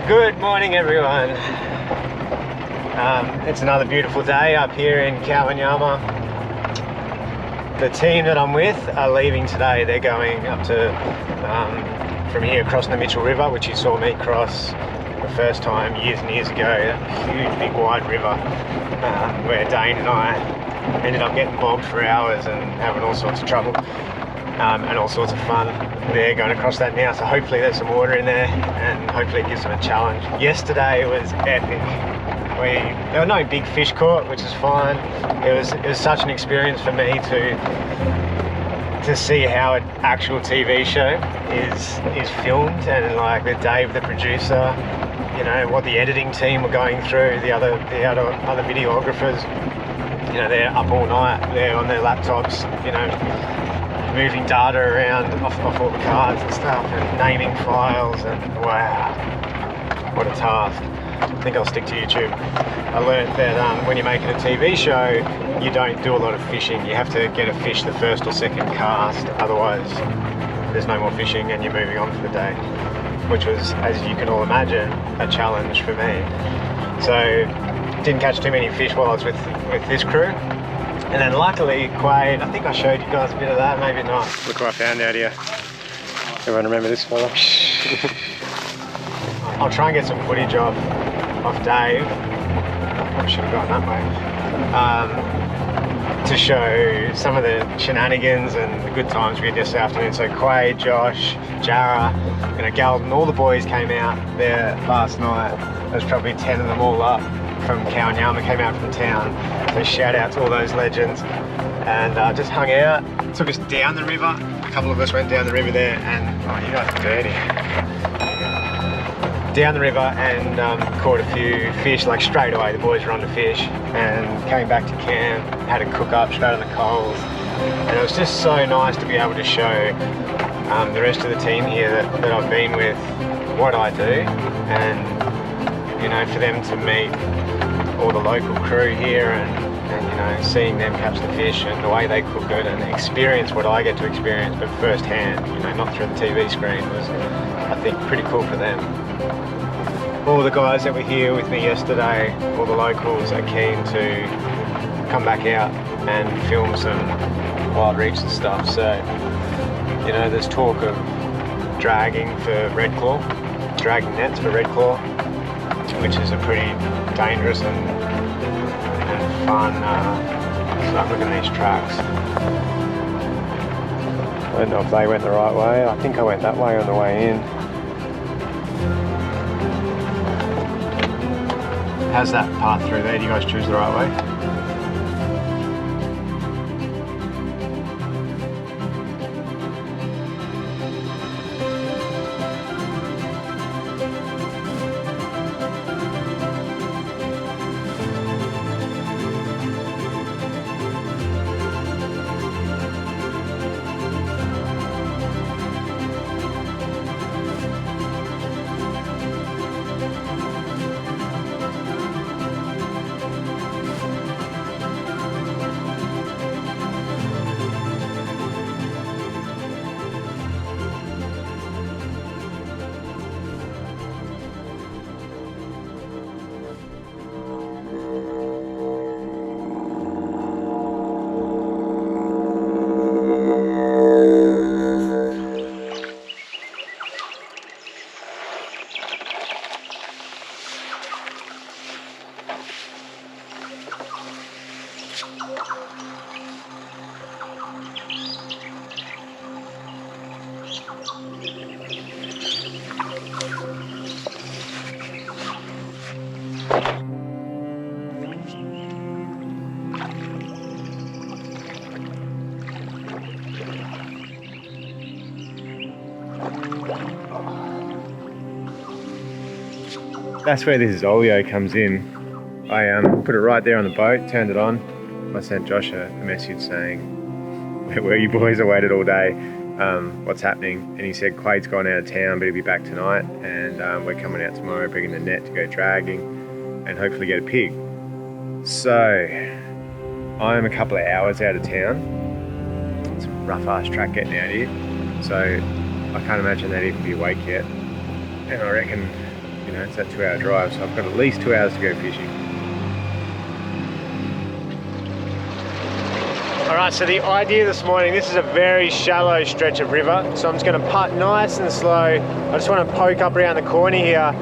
Good morning, everyone. It's another beautiful day up here in Kowanyama. The team that I'm with are leaving today. They're going up to from here crossing the Mitchell River, which you saw me cross the first time years and years ago. That huge, big, wide river where Dane and I ended up getting bogged for hours and having all sorts of trouble and all sorts of fun. They're going across that now, so hopefully there's some water in there and hopefully it gives them a challenge. Yesterday was epic. There were no big fish caught, which is fine. It was such an experience for me to see how an actual TV show is filmed, and like with Dave, the producer, you know, what the editing team were going through, the other videographers, you know, they're up all night, they're on their laptops, you know, moving data around off all the cards and stuff and naming files, and wow, what a task. I think I'll stick to YouTube. I learned that when you're making a TV show, you don't do a lot of fishing. You have to get a fish the first or second cast, otherwise there's no more fishing and you're moving on for the day, which was, as you can all imagine, a challenge for me. So didn't catch too many fish while I was with this crew. And then luckily, Quade, I think I showed you guys a bit of that, maybe not. Look what I found out here. Everyone remember this fella? I'll try and get some footage off Dave. I should have gone that way. To show some of the shenanigans and the good times we had yesterday afternoon. So Quade, Josh, Jarrah, you know, Galden, all the boys came out there last night. There's probably 10 of them all up from Kowanyama, came out from town. So shout out to all those legends. And just hung out, took us down the river. A couple of us went down the river there and, oh, you guys are dirty. Down the river and caught a few fish, like straight away. The boys were on the fish and came back to camp, had a cook up straight on the coals. And it was just so nice to be able to show the rest of the team here that I've been with what I do, and you know, for them to meet all the local crew here and you know, seeing them catch the fish and the way they cook it and experience what I get to experience, but firsthand, you know, not through the TV screen, was, I think, pretty cool for them. All the guys that were here with me yesterday, all the locals, are keen to come back out and film some wild reefs and stuff. So, you know, there's talk of dragging nets for red claw, which is a pretty dangerous and fun stuff. Look at these tracks. I don't know if they went the right way. I think I went that way on the way in. How's that path through there? Do you guys choose the right way? That's where this Zolio comes in. I put it right there on the boat, turned it on. I sent Josh a message saying, "Where were you boys? I waited all day. What's happening?" And he said, "Quade's gone out of town, but he'll be back tonight, and we're coming out tomorrow, bringing the net to go dragging and hopefully get a pig." So I'm a couple of hours out of town. It's a rough ass track getting out here, so I can't imagine they'd even be awake yet. And I reckon, You know, it's that 2-hour drive, so I've got at least 2 hours to go fishing. Alright, so the idea this morning, this is a very shallow stretch of river, so I'm just going to putt nice and slow. I just want to poke up around the corner here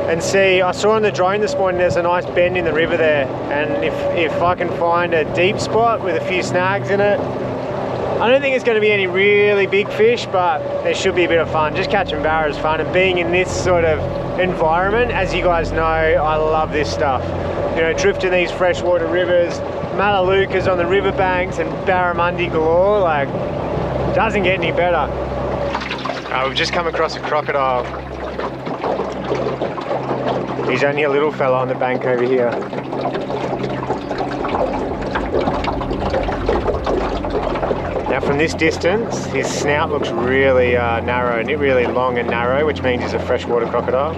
and see. I saw on the drone this morning there's a nice bend in the river there, and if I can find a deep spot with a few snags in it, I don't think it's going to be any really big fish, but there should be a bit of fun. Just catching barra is fun, and being in this sort of environment, as you guys know, I love this stuff. You know, drifting these freshwater rivers, Melaleucas on the riverbanks and barramundi galore, like, doesn't get any better. We've just come across a crocodile. He's only a little fella on the bank over here. Now from this distance, his snout looks really narrow, and really long and narrow, which means he's a freshwater crocodile.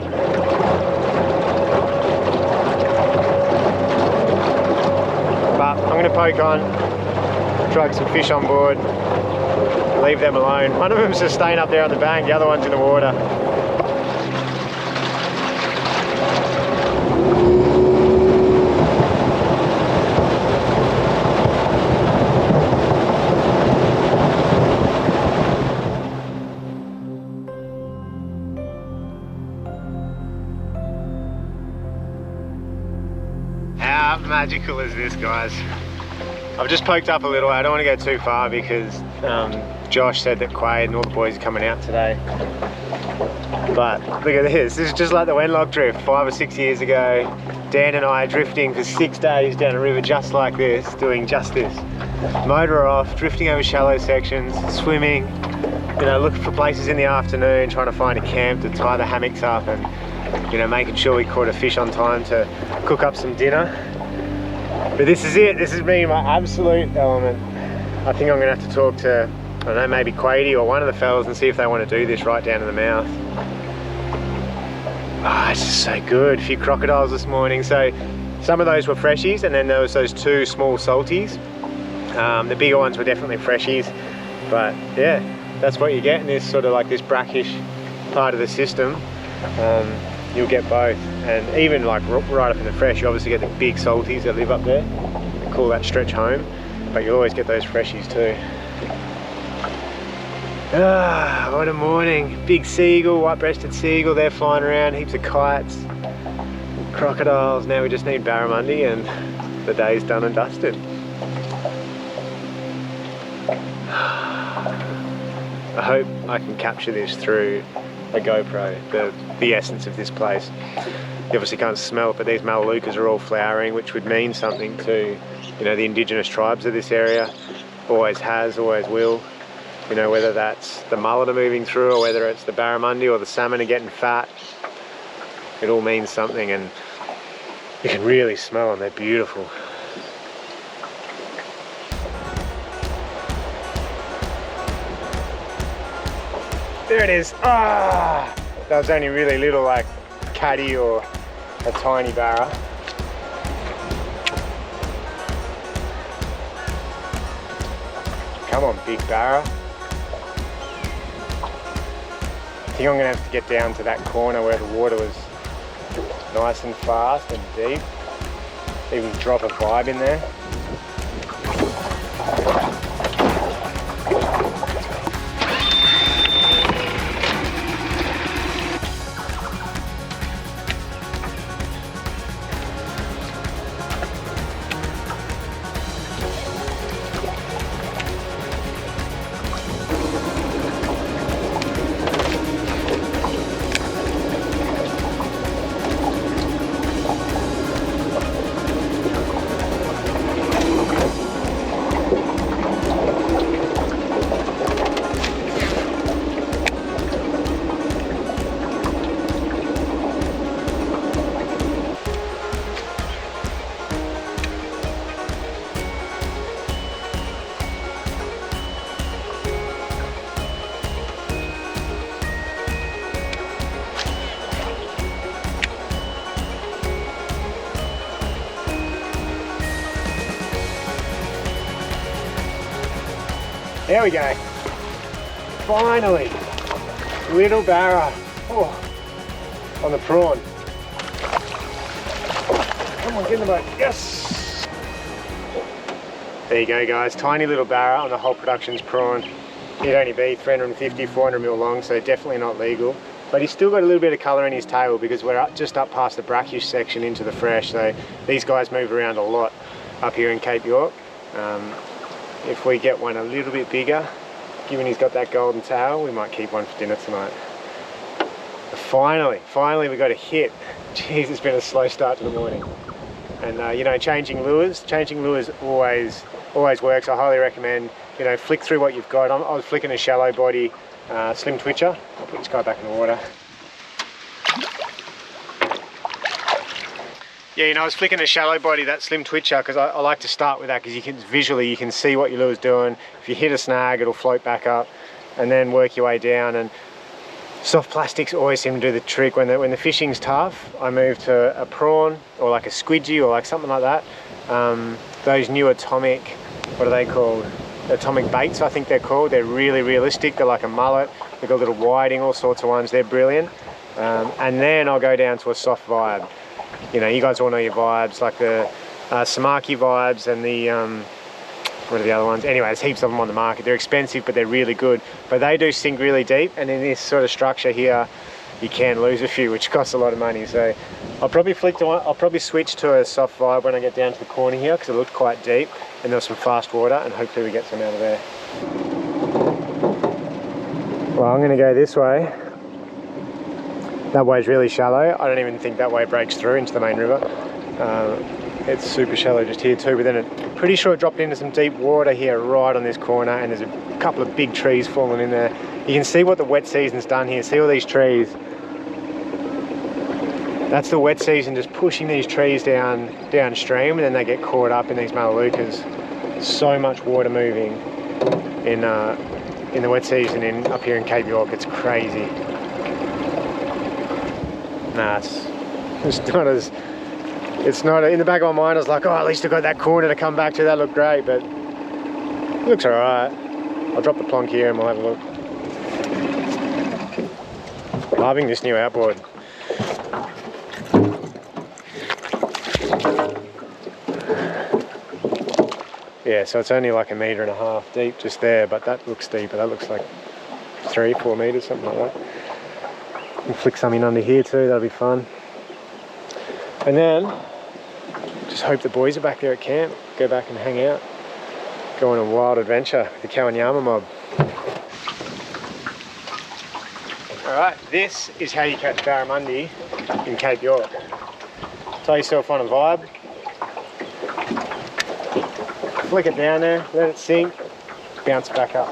But I'm going to poke on, drag some fish on board, leave them alone. One of them's just staying up there on the bank, the other one's in the water. How magical is this, guys? I've just poked up a little. I don't want to go too far because Josh said that Quaid and all the boys are coming out today. But look at this. This is just like the Wenlock drift 5 or 6 years ago. Dan and I are drifting for 6 days down a river just like this, doing just this. Motor off, drifting over shallow sections, swimming, you know, looking for places in the afternoon, trying to find a camp to tie the hammocks up, and, you know, making sure we caught a fish on time to cook up some dinner. But this is it. This is me in my absolute element. I think I'm gonna have to talk to, I don't know, maybe Quady or one of the fellas and see if they want to do this right down to the mouth. Ah, it's just so good. A few crocodiles this morning. So some of those were freshies, and then there was those 2 small salties. The bigger ones were definitely freshies, but yeah, that's what you get in this sort of like this brackish part of the system. You'll get both, and even like right up in the fresh, you obviously get the big salties that live up there. They call that stretch home, but you'll always get those freshies too. Ah, what a morning. Big seagull, white-breasted seagull, they're flying around, heaps of kites, crocodiles. Now we just need barramundi and the day's done and dusted. I hope I can capture this through a GoPro, the essence of this place. You obviously can't smell it, but these Melaleucas are all flowering, which would mean something to, you know, the indigenous tribes of this area. Always has, always will. You know, whether that's the mullet are moving through, or whether it's the barramundi or the salmon are getting fat, it all means something, and you can really smell them. They're beautiful. There it is. Ah, that was only really little, like caddy or a tiny barra. Come on, big barra. I think I'm gonna have to get down to that corner where the water was nice and fast and deep. Even drop a vibe in there. There we go. Finally, little barra. Oh, on the prawn. Come on, get in the boat. Yes! There you go, guys. Tiny little barra on the whole production's prawn. He'd only be 350, 400 mil long, so definitely not legal. But he's still got a little bit of colour in his tail because we're just up past the brackish section into the fresh. So these guys move around a lot up here in Cape York. If we get one a little bit bigger, given he's got that golden tail, we might keep one for dinner tonight. Finally we got a hit. Jeez, it's been a slow start to the morning. And you know, changing lures always works. I highly recommend, you know, flick through what you've got. I was flicking a shallow body slim twitcher. I'll put this guy back in the water. Yeah, you know, I was flicking a shallow body, that slim twitcher, because I like to start with that because you can visually, you can see what your lure's doing. If you hit a snag, it'll float back up, and then work your way down. And soft plastics always seem to do the trick. When the fishing's tough, I move to a prawn or like a squidgy or like something like that. Those new atomic, what are they called? Atomic baits, I think they're called. They're really realistic. They're like a mullet. They've got a little whiting, all sorts of ones. They're brilliant. And then I'll go down to a soft vibe. You know, you guys all know your vibes, like the Samaki vibes and the, what are the other ones? Anyway, there's heaps of them on the market. They're expensive, but they're really good. But they do sink really deep, and in this sort of structure here, you can lose a few, which costs a lot of money. So I'll probably switch to a soft vibe when I get down to the corner here, because it looked quite deep, and there was some fast water, and hopefully we get some out of there. Well, I'm going to go this way. That way's really shallow. I don't even think that way breaks through into the main river. It's super shallow just here too, but then I'm pretty sure it dropped into some deep water here right on this corner, and there's a couple of big trees falling in there. You can see what the wet season's done here. See all these trees? That's the wet season just pushing these trees downstream, and then they get caught up in these melaleucas. So much water moving in the wet season up here in Cape York. It's crazy. Nah, it's not in the back of my mind. I was like, oh, at least I got that corner to come back to. That looked great, but it looks all right. I'll drop the plonk here and we'll have a look. Loving this new outboard. Yeah, so it's only like 1.5 meters deep just there, but that looks deeper. That looks like 3-4 meters, something like that. And flick some in under here too, that'll be fun. And then, just hope the boys are back there at camp. Go back and hang out. Go on a wild adventure with the Kowanyama mob. Alright, this is how you catch barramundi in Cape York. Tie yourself on a vibe. Flick it down there, let it sink, bounce back up.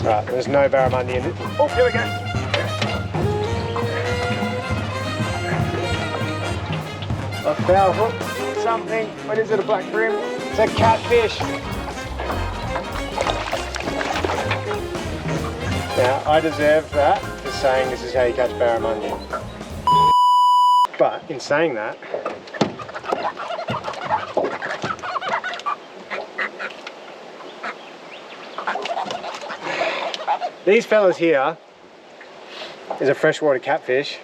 Right, there's no barramundi in it. Oh, here we go. A foul hook, something. What is it, a black brim? It's a catfish. Now, I deserve that for saying this is how you catch barramundi. But in saying that, these fellas here is a freshwater catfish,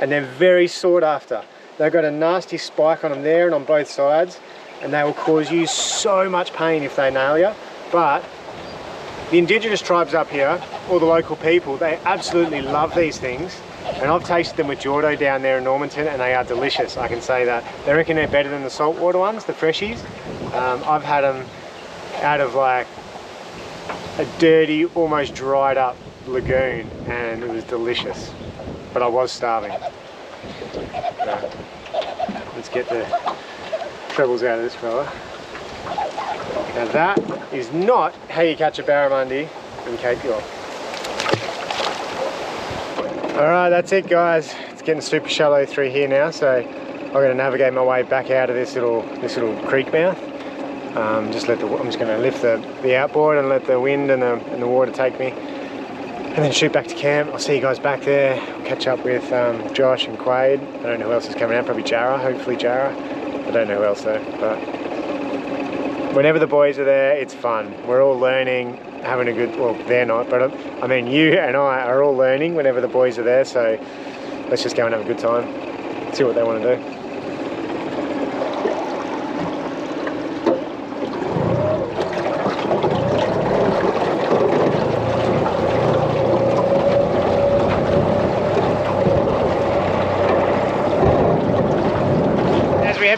and they're very sought after. They've got a nasty spike on them there and on both sides, and they will cause you so much pain if they nail you. But the indigenous tribes up here, or the local people, they absolutely love these things. And I've tasted them with Jordo down there in Normanton, and they are delicious, I can say that. They reckon they're better than the saltwater ones, the freshies. I've had them out of like a dirty, almost dried up lagoon, and it was delicious. But I was starving. So, let's get the trebles out of this fella. Now that is not how you catch a barramundi in Cape York. Alright, that's it guys. It's getting super shallow through here now, so I'm going to navigate my way back out of this little creek mouth. I'm just going to lift the outboard and let the wind and the water take me. and then shoot back to camp. I'll see you guys back there. I'll catch up with Josh and Quade. I don't know who else is coming out, probably Jarrah, hopefully Jarrah. I don't know who else though, but whenever the boys are there, it's fun. We're all learning, having a good, well, they're not, but I mean, you and I are all learning whenever the boys are there, so let's just go and have a good time, see what they want to do.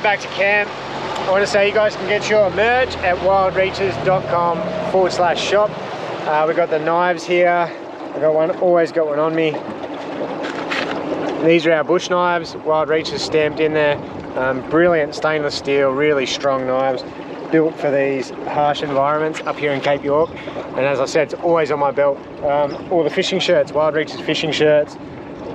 Back to camp, I want to say you guys can get your merch at wildreaches.com/shop. We've got the knives here. I've got one, always got one on me. These are our bush knives, Wild Reaches stamped in there. Brilliant stainless steel, really strong knives, built for these harsh environments up here in Cape York. And as I said, it's always on my belt. All the fishing shirts, Wild Reaches fishing shirts,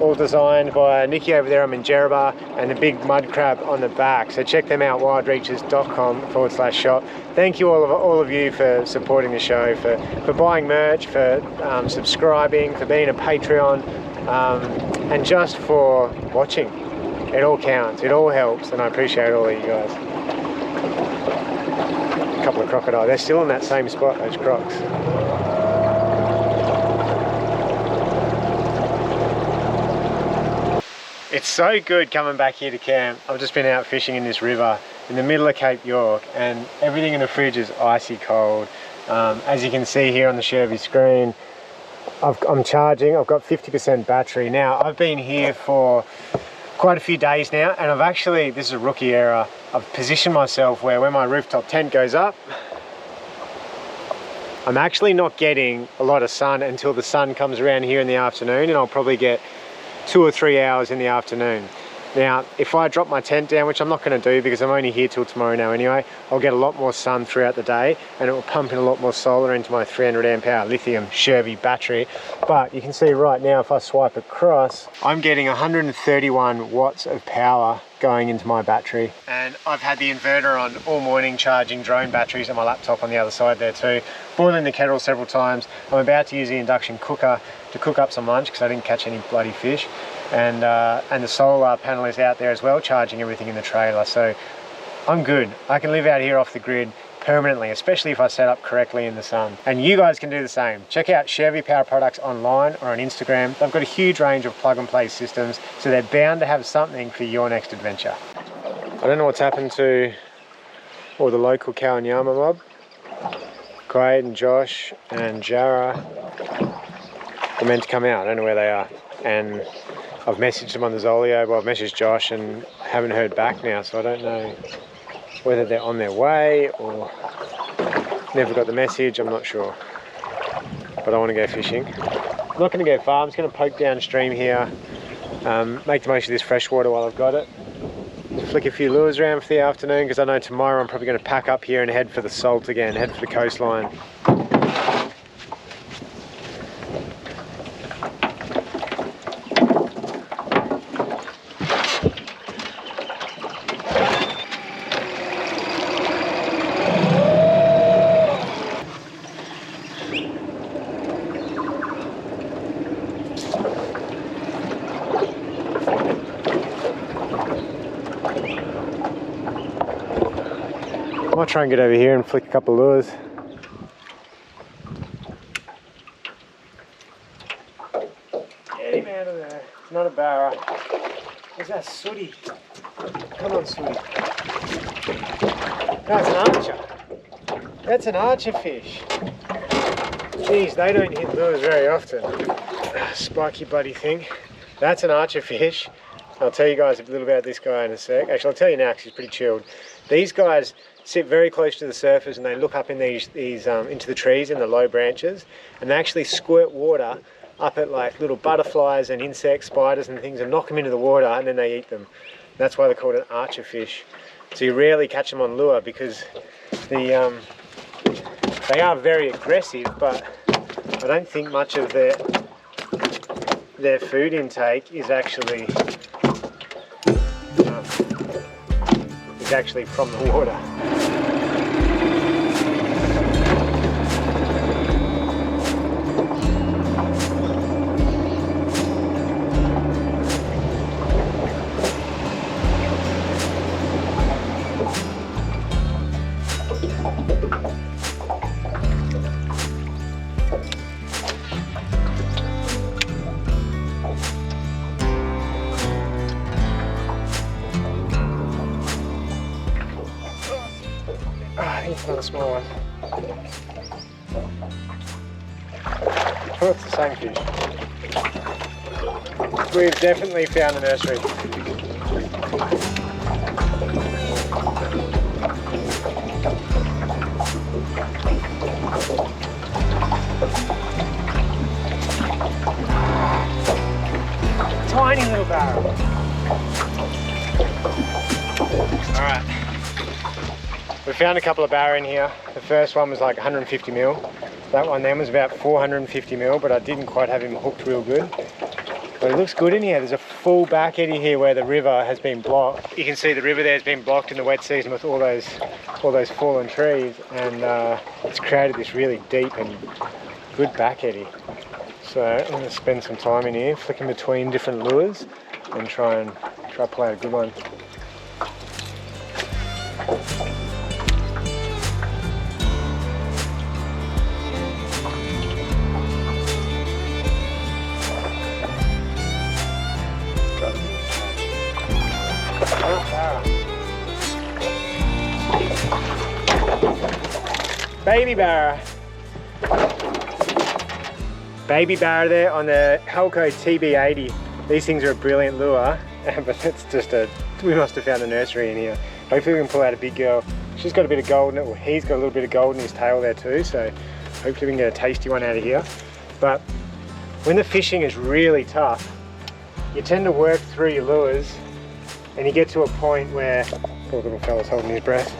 all designed by Nikki over there on Minjerribah, and the big mud crab on the back. So check them out, wildreaches.com/shop. Thank you all of you for supporting the show, for buying merch, for subscribing, for being a Patreon, and just for watching. It all counts, it all helps, and I appreciate all of you guys. A couple of crocodiles, they're still in that same spot, those crocs. It's so good coming back here to camp. I've just been out fishing in this river in the middle of Cape York, and everything in the fridge is icy cold. As you can see here on the Shervy screen, I'm charging, I've got 50% battery. Now, I've been here for quite a few days now, and I've actually, this is a rookie error, I've positioned myself where when my rooftop tent goes up, I'm actually not getting a lot of sun until the sun comes around here in the afternoon, and I'll probably get 2 or 3 hours in the afternoon. Now, if I drop my tent down, which I'm not going to do because I'm only here till tomorrow now anyway, I'll get a lot more sun throughout the day, and it will pump in a lot more solar into my 300 amp hour lithium Shervy battery. But you can see right now, if I swipe across, I'm getting 131 watts of power going into my battery. And I've had the inverter on all morning, charging drone batteries and my laptop on the other side there too. Boiling the kettle several times. I'm about to use the induction cooker to cook up some lunch because I didn't catch any bloody fish. And the solar panel is out there as well, charging everything in the trailer. So I'm good. I can live out here off the grid permanently, especially if I set up correctly in the sun. And you guys can do the same. Check out Shervy Power Products online or on Instagram. They've got a huge range of plug and play systems, so they're bound to have something for your next adventure. I don't know what's happened to all the local Kowanyama mob. Quade and Josh and Jarrah were meant to come out. I don't know where they are. And I've messaged them on the Zolio, but I've messaged Josh and haven't heard back now, so I don't know whether they're on their way or never got the message, I'm not sure. But I want to go fishing. I'm not going to go far, I'm just going to poke downstream here, make the most of this freshwater while I've got it. Flick a few lures around for the afternoon, because I know tomorrow I'm probably going to pack up here and head for the salt again, head for the coastline. I might try and get over here and flick a couple of lures. Get him out of there. It's not a barra. Where's that sooty? Come on, sooty. That's an archer. That's an archer fish. Jeez, they don't hit lures very often. Spiky buddy thing. That's an archer fish. I'll tell you guys a little about this guy in a sec. Actually, I'll tell you now because he's pretty chilled. These guys sit very close to the surface and they look up in these into the trees in the low branches, and they actually squirt water up at like little butterflies and insects, spiders and things, and knock them into the water, and then they eat them. That's why they're called an archer fish. So you rarely catch them on lure because they are very aggressive, but I don't think much of their food intake is actually from the water. Another small one. Oh, it's the same fish. We've definitely found a nursery. Tiny little barrel. Alright. We found a couple of barra in here. The first one was like 150 mil. That one then was about 450 mil, but I didn't quite have him hooked real good. But it looks good in here. There's a full back eddy here where the river has been blocked. You can see the river there has been blocked in the wet season with all those fallen trees, and it's created this really deep and good back eddy. So I'm going to spend some time in here flicking between different lures and try play a good one. Baby barra. Baby barra there on the Halco TB80. These things are a brilliant lure, but it's just we must have found a nursery in here. Hopefully we can pull out a big girl. She's got a bit of gold in it, well, he's got a little bit of gold in his tail there too, so hopefully we can get a tasty one out of here. But when the fishing is really tough, you tend to work through your lures and you get to a point where, poor little fella's holding his breath.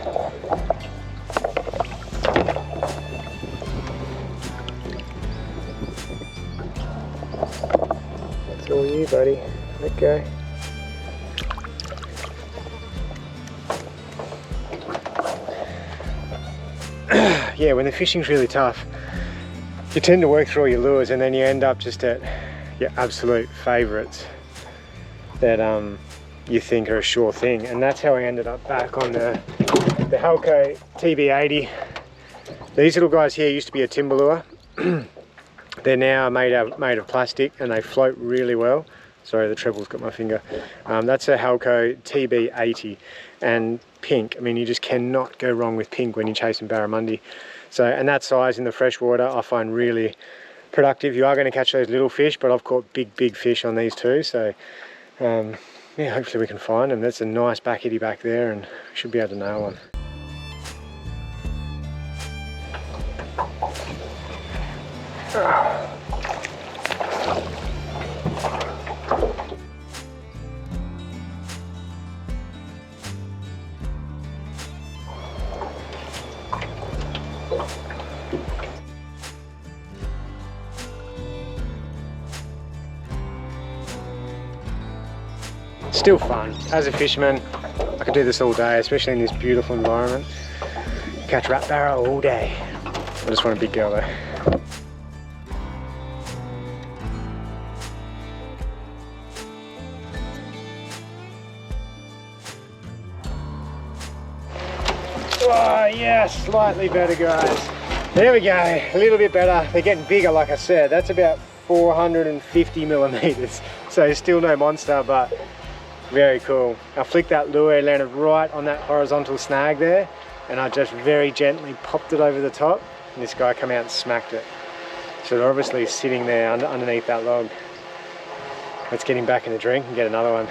That's all you, buddy. Let go. Yeah, when the fishing's really tough, you tend to work through all your lures and then you end up just at your absolute favourites that you think are a sure thing. And that's how I ended up back on the Halco TB80. These little guys here used to be a timber lure. They're now made of plastic and they float really well. Sorry, the treble's got my finger. That's a Halco TB80 and pink. I mean, you just cannot go wrong with pink when you're chasing barramundi. So, and that size in the freshwater I find really productive. You are going to catch those little fish, but I've caught big fish on these too. So yeah, hopefully we can find them. That's a nice back eddy back there and we should be able to nail one. Still fun. As a fisherman, I could do this all day, especially in this beautiful environment. Catch rat barra all day. I just want a big girl though. Oh yeah, slightly better guys. There we go, a little bit better. They're getting bigger like I said. That's about 450 millimeters. So still no monster, but very cool. I flicked that lure, landed right on that horizontal snag there, and I just very gently popped it over the top, and this guy came out and smacked it. So they're obviously sitting there underneath that log. Let's get him back in the drink and get another one.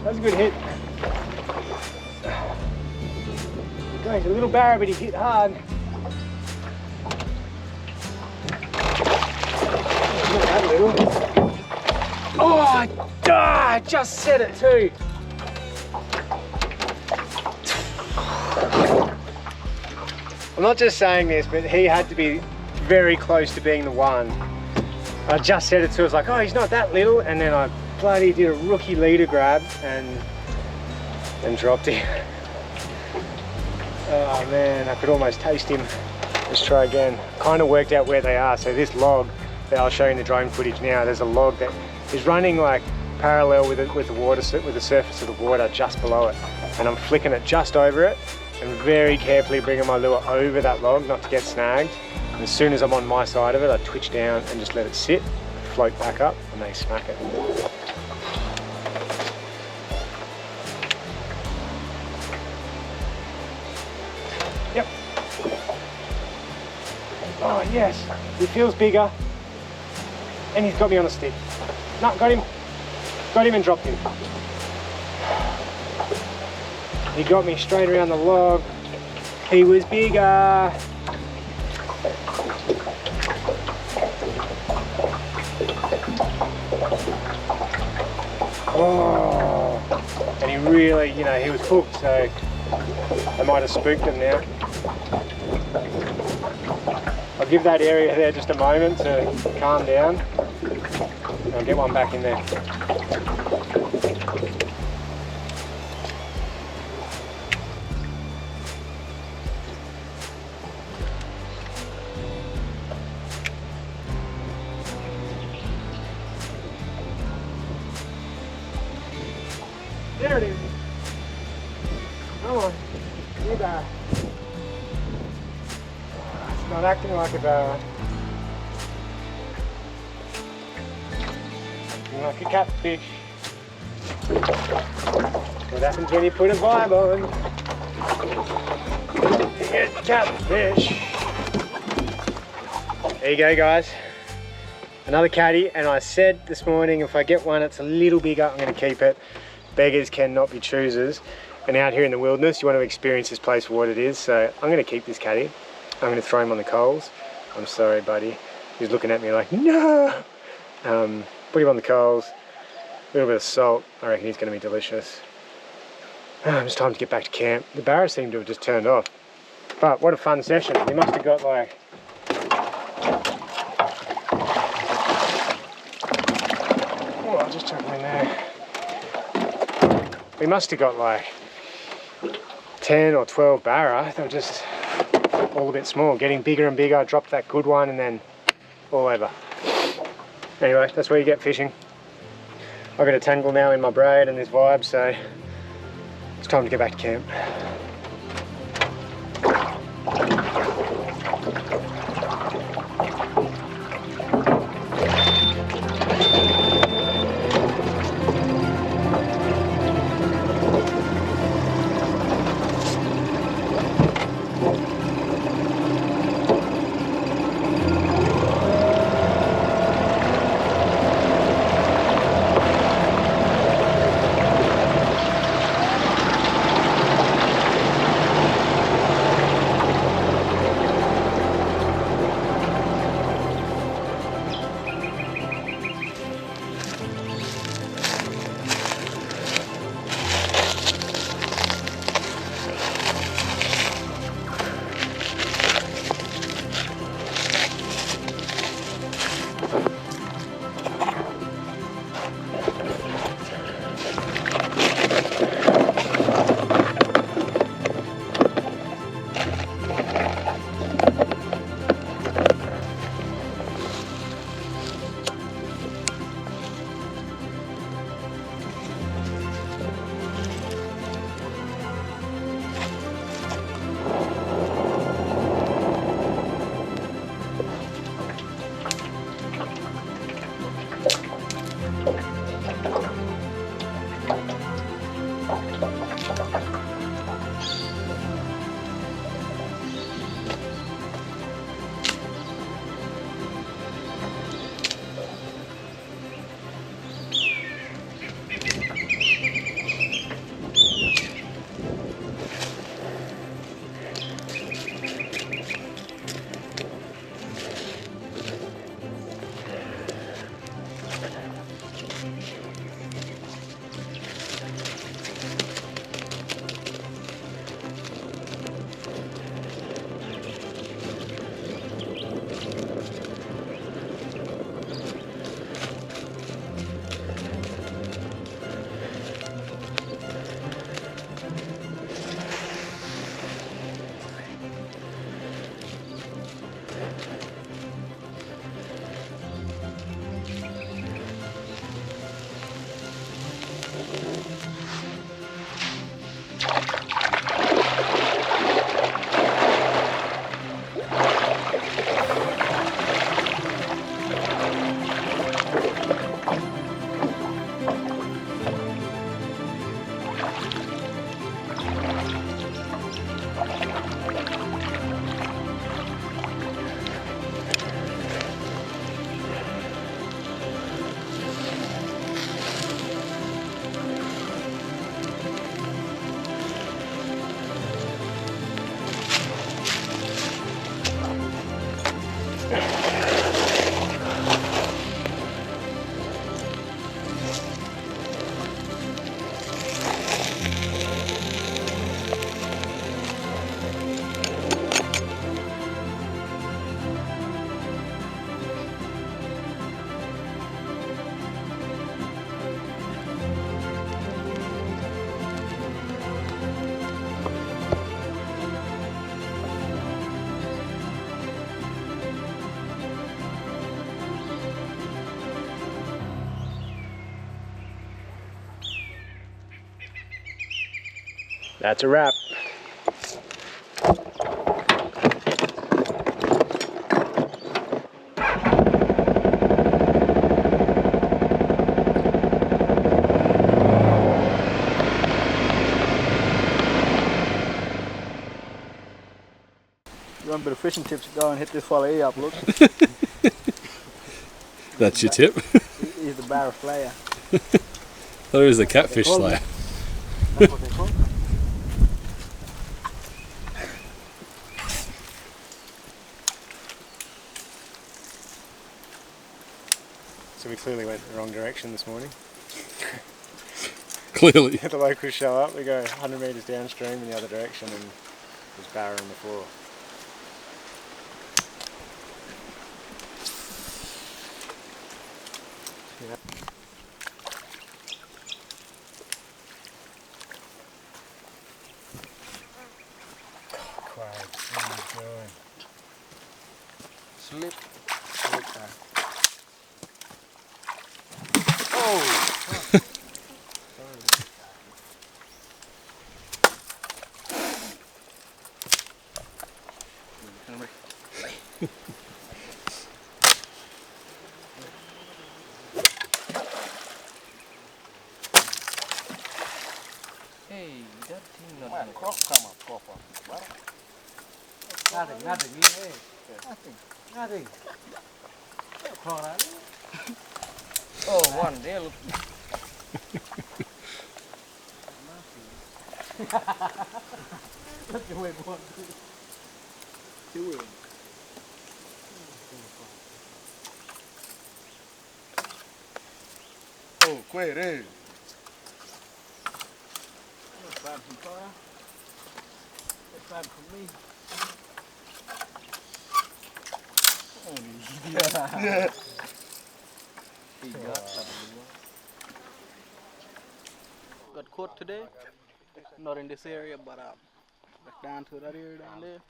That was a good hit. He's a little barra, but he hit hard. Not that little. Oh, I just said it too. I'm not just saying this, but he had to be very close to being the one. I just said it too. I was like, oh, he's not that little, and then I bloody did a rookie leader grab and dropped him. Oh man, I could almost taste him. Let's try again. Kind of worked out where they are. So this log that I'll show you in the drone footage now, there's a log that is running like parallel with the water, with the surface of the water just below it. And I'm flicking it just over it and very carefully bringing my lure over that log, not to get snagged. And as soon as I'm on my side of it, I twitch down and just let it sit, float back up, and they smack it. Yep. Oh yes, he feels bigger. And he's got me on a stick. No, got him. Got him and dropped him. He got me straight around the log. He was bigger. Oh, and he really, you know, he was hooked, so I might have spooked him now. I'll give that area there just a moment to calm down. And I'll get one back in there. There it is. Come on, you back. It's not acting like a barra. Acting like a catfish. What happens when you put a vibe on? You get catfish. There you go, guys. Another catty, and I said this morning if I get one that's a little bigger, I'm going to keep it. Beggars cannot be choosers, and out here in the wilderness you want to experience this place for what it is, so I'm going to keep this catty. I'm going to throw him on the coals. I'm sorry, buddy. He's looking at me like, no! Put him on the coals, a little bit of salt. I reckon he's going to be delicious. It's time to get back to camp. The barra seemed to have just turned off, but what a fun session. We must have got like I'll just chuck him in there. We must have got like 10 or 12 barra. They were just all a bit small, getting bigger and bigger. I dropped that good one and then all over. Anyway, that's where you get fishing. I've got a tangle now in my braid and this vibe, so it's time to get back to camp. That's a wrap. You want a bit of fishing tips, go and hit this fella here up, look. That's your tip? He's the barra slayer. Thought he was the catfish slayer. That's what they're called. So we clearly went the wrong direction this morning. Clearly. The locals show up, we go 100 metres downstream in the other direction and there's barra on the floor. Yeah. Quads, what are you doing? Slip. Slip there. Oh! Hey, that thing not man, croc come up, crop up. Nothing, hey. Nothing. Crocodile. Oh, one there, look. Look away, boy. Do it. Oh, quite, eh? Grab some fire. Let's grab from me. Oh, yeah. Got caught today. Not in this area, but back down to that area down there.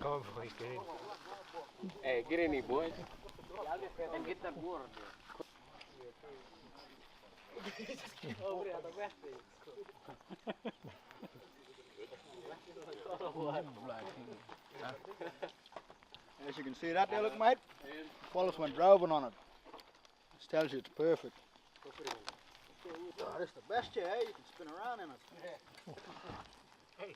Go on, boys, get in. Hey, get in here, boys. And get that water As you can see that there, look, mate. Fellas went driving on it. This tells you it's perfect. Oh, this is the best chair, eh? You can spin around in it. Hey.